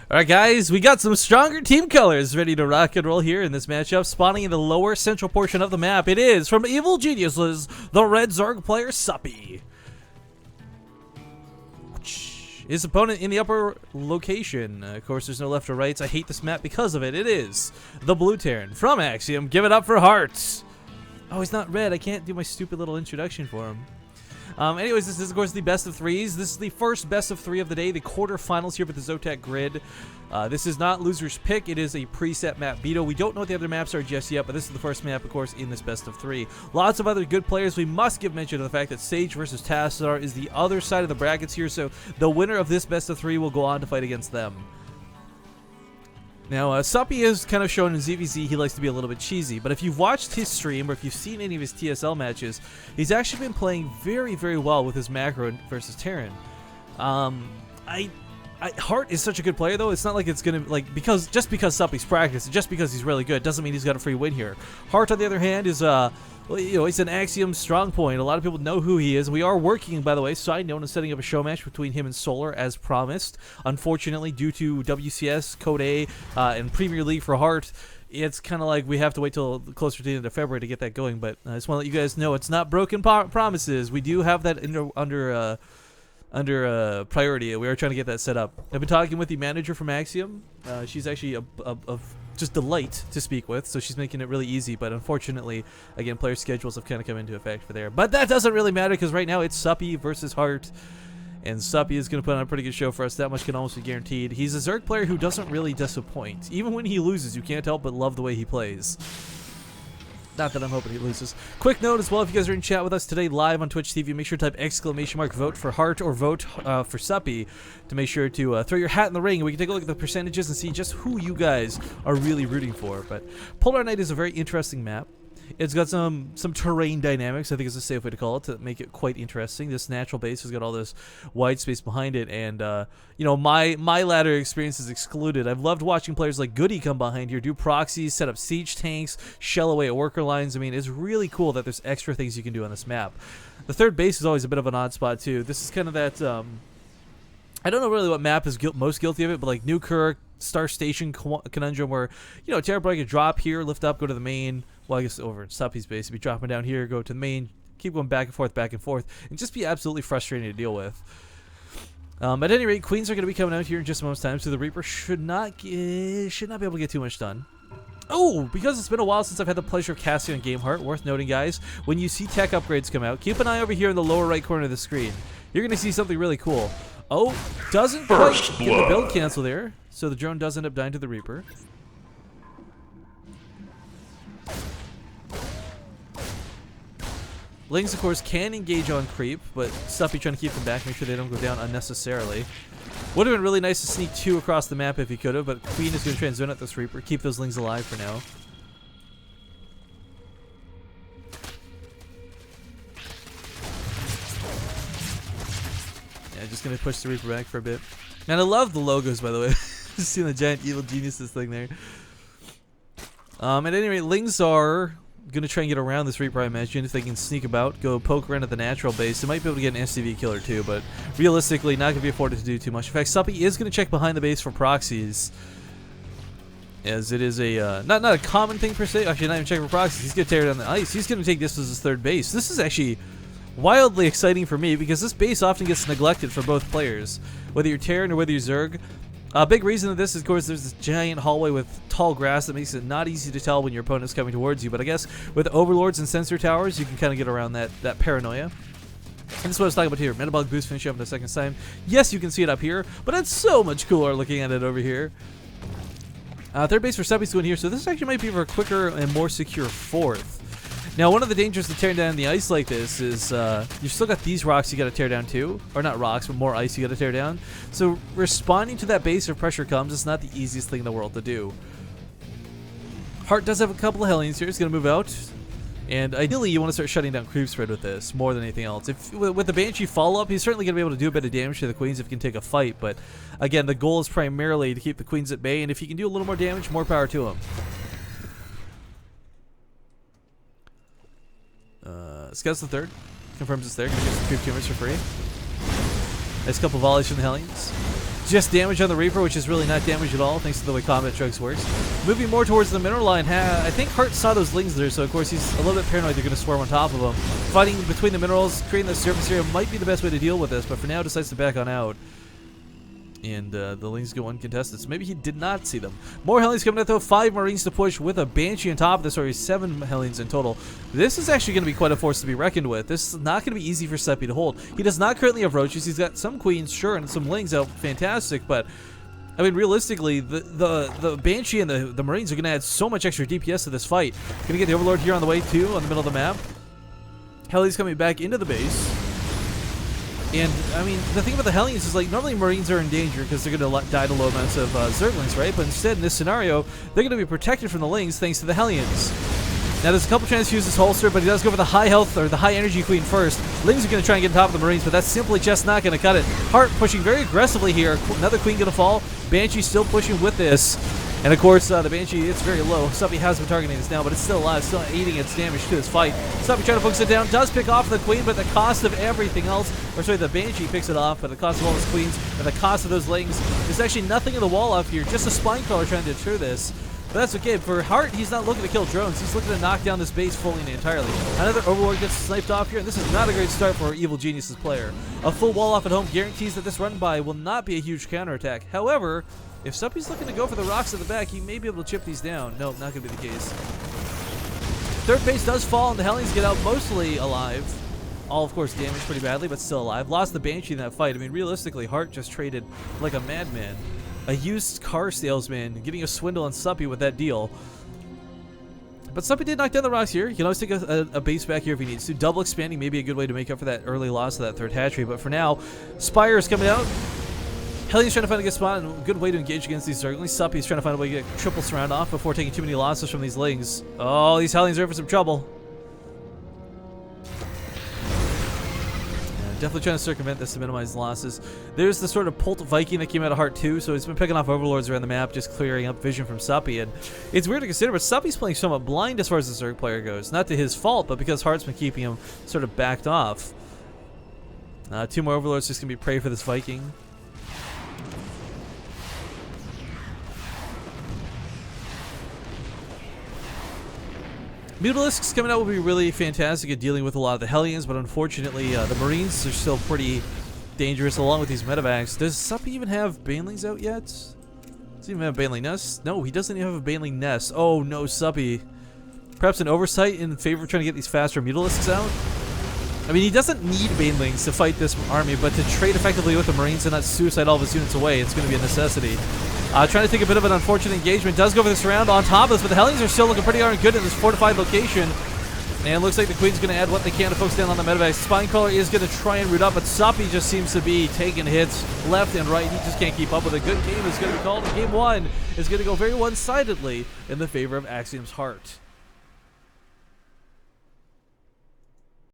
Alright guys, we got some stronger team colors ready to rock and roll here in this matchup. Spawning in the lower central portion of the map, it is from Evil Geniuses, the red Zerg player Suppy. His opponent in the upper location. Of course, there's no left or rights. I hate this map because of it. It is the blue Terran from Axiom. Give it up for Hearts. Oh, he's not red. I can't do my stupid little introduction for him. Anyways, this is, of course, the best of threes. This is the first best of three of the day, the quarterfinals here with the ZOTAC grid. This is not loser's pick. It is a preset map veto. We don't know what the other maps are just yet, but this is the first map, of course, in this best of three. Lots of other good players. We must give mention to the fact that Sage versus Tassar is the other side of the brackets here, so the winner of this best of three will go on to fight against them. Now, Suppy is kind of shown in ZVZ, he likes to be a little bit cheesy, but if you've watched his stream or if you've seen any of his TSL matches, he's actually been playing very, very well with his macro versus Terran. Hart is such a good player, though. It's not like it's gonna just because Suppy's practiced, just because he's really good, doesn't mean he's got a free win here. Hart, on the other hand, is well, you know, he's an Axiom strong point. A lot of people know who he is. We are working, by the way, side note, on setting up a show match between him and Solar as promised. Unfortunately, due to WCS, Code A, and Premier League for Hart, it's kind of like we have to wait till closer to the end of February to get that going. But I just want to let you guys know it's not broken promises. We do have that under priority. We are trying to get that set up. I've been talking with the manager from Axiom. She's actually a just delight to speak with, so she's making it really easy, but unfortunately, again, player schedules have kind of come into effect for there. But that doesn't really matter, because right now it's Suppy versus Hart, and Suppy is going to put on a pretty good show for us. That much can almost be guaranteed. He's a Zerg player who doesn't really disappoint. Even when he loses, you can't help but love the way he plays. Not that I'm hoping he loses. Quick note as well, if you guys are in chat with us today live on Twitch TV, make sure to type !! Vote for Hart or vote for Suppy to make sure to throw your hat in the ring. We can take a look at the percentages and see just who you guys are really rooting for. But Polar Night is a very interesting map. It's got some terrain dynamics, I think is a safe way to call it, to make it quite interesting. This natural base has got all this wide space behind it, and you know, my ladder experience is excluded. I've loved watching players like Goody come behind here, do proxies, set up siege tanks, shell away at worker lines. I mean, it's really cool that there's extra things you can do on this map. The third base is always a bit of an odd spot too. This is kind of that, I don't know really what map is most guilty of it, but like Newkirk, Star Station conundrum where, you know, Terrapin could drop here, lift up, go to the main. Well, I guess over at Suppy's base, be dropping down here, go to the main, keep going back and forth, and just be absolutely frustrating to deal with. At any rate, Queens are going to be coming out here in just a moment's time, so the Reaper should not be able to get too much done. Oh, because it's been a while since I've had the pleasure of casting on GameHeart, worth noting, guys, when you see tech upgrades come out, keep an eye over here in the lower right corner of the screen. You're going to see something really cool. Oh, doesn't quite get the build cancel there, so the drone does end up dying to the Reaper. Lings, of course, can engage on creep, but Suppy trying to keep them back, make sure they don't go down unnecessarily. Would have been really nice to sneak two across the map if he could have, but Queen is going to try and zone out this Reaper, keep those Lings alive for now. Yeah, just going to push the Reaper back for a bit. And I love the logos, by the way. Just seeing the giant Evil Geniuses thing there. At any rate, Lings are going to try and get around this Reaper, I imagine. If they can sneak about, go poke around at the natural base. They might be able to get an SCV killer too, but realistically, not going to be afforded to do too much. In fact, Suppy is going to check behind the base for proxies, as it is a not a common thing per se. Actually, not even checking for proxies. He's going to tear down the ice. He's going to take this as his third base. This is actually wildly exciting for me because this base often gets neglected for both players, whether you're Terran or whether you're Zerg. A big reason of this is, of course, there's this giant hallway with tall grass that makes it not easy to tell when your opponent's coming towards you. But I guess with overlords and sensor towers, you can kind of get around that paranoia. And this is what I was talking about here. Metabolic boost finish up in a second time. Yes, you can see it up here, but it's so much cooler looking at it over here. Third base for Suppy's going here, so this actually might be for a quicker and more secure fourth. Now, one of the dangers to tearing down the ice like this is you've still got these rocks you got to tear down too. Or not rocks, but more ice you got to tear down. So responding to that base if pressure comes is not the easiest thing in the world to do. Hart does have a couple of Hellions here. He's going to move out. And ideally, you want to start shutting down creep spread with this more than anything else. If with the Banshee follow-up, he's certainly going to be able to do a bit of damage to the Queens if he can take a fight. But again, the goal is primarily to keep the Queens at bay. And if he can do a little more damage, more power to him. Scouts the third. Confirms it's there. Gonna get some creep tumors for free. Nice couple volleys from the Hellions. just damage on the Reaper, which is really not damage at all, thanks to the way Combat Strikes works. Moving more towards the mineral line, I think Hart saw those lings there, so of course he's a little bit paranoid they're going to swarm on top of him. Fighting between the minerals, creating the surface area might be the best way to deal with this, but for now decides to back on out. And the lings go uncontested, so maybe he did not see them. More Hellions coming out though, 5 Marines to push with a Banshee on top of this, or 7 Hellions in total. This is actually going to be quite a force to be reckoned with. This is not going to be easy for Suppy to hold. He does not currently have Roaches. He's got some Queens, sure, and some lings out, fantastic, but I mean, realistically, the Banshee and the Marines are going to add so much extra DPS to this fight. Going to get the Overlord here on the way too, on the middle of the map. Hellions coming back into the base. And, I mean, the thing about the Hellions is, like, normally Marines are in danger because they're going to die to low amounts of Zerglings, right? But instead, in this scenario, they're going to be protected from the Lings thanks to the Hellions. Now, there's a couple chances to use this holster, but he does go for the high health or the high energy Queen first. Lings are going to try and get on top of the Marines, but that's simply just not going to cut it. Hart pushing very aggressively here. Another Queen going to fall. Banshee still pushing with this. And of course, the Banshee, it's very low. Suppy has been targeting this now, but it's still alive, still eating its damage to this fight. Suppy trying to focus it down, does pick off the Queen, but the cost of everything else, or sorry, the Banshee picks it off, but the cost of all his Queens, and the cost of those Lings, there's actually nothing in the wall up here, just a Spine Crawler trying to deter this. But that's okay. For Hart, he's not looking to kill drones. He's looking to knock down this base fully and entirely. Another Overlord gets sniped off here, and this is not a great start for our Evil Genius's player. A full wall off at home guarantees that this run by will not be a huge counterattack. However, if Suppy's looking to go for the rocks at the back, he may be able to chip these down. No, not going to be the case. Third base does fall, and the Hellions get out mostly alive. All, of course, damaged pretty badly, but still alive. Lost the Banshee in that fight. I mean, realistically, Hart just traded like a madman. A used car salesman getting a swindle on Suppy with that deal. But Suppy did knock down the rocks here. He can always take a base back here if he needs to. Double expanding may be a good way to make up for that early loss of that third hatchery. But for now, Spire is coming out. Hellions trying to find a good spot and a good way to engage against these Zerglings. Suppy's trying to find a way to get triple surround off before taking too many losses from these Lings. Oh, these Hellions are in for some trouble. Definitely trying to circumvent this to minimize losses. There's the sort of Pult Viking that came out of Heart 2, so he's been picking off Overlords around the map, just clearing up vision from Suppy. And it's weird to consider, but Suppy's playing somewhat blind as far as the Zerg player goes. Not to his fault, but because Heart's been keeping him sort of backed off. 2 more Overlords just going to be prey for this Viking. Mutalisks coming out will be really fantastic at dealing with a lot of the Hellions, but unfortunately the Marines are still pretty dangerous along with these medevacs. Does Suppy even have Banelings out yet? Does he even have a Baneling Nest? No, he doesn't even have a Baneling Nest. Oh no, Suppy. Perhaps an oversight in favor of trying to get these faster Mutalisks out? I mean, he doesn't need Banelings to fight this army, but to trade effectively with the Marines and not suicide all of his units away, it's going to be a necessity. Trying to take a bit of an unfortunate engagement. Does go for this round on top of this, but the Hellions are still looking pretty darn good in this fortified location. And looks like the Queen's going to add what they can to focus down on the medevac. Spinecrawler is going to try and root up, but Suppy just seems to be taking hits left and right. He just can't keep up with it. Good game is going to be called, and game 1 is going to go very one-sidedly in the favor of Axiom's Heart.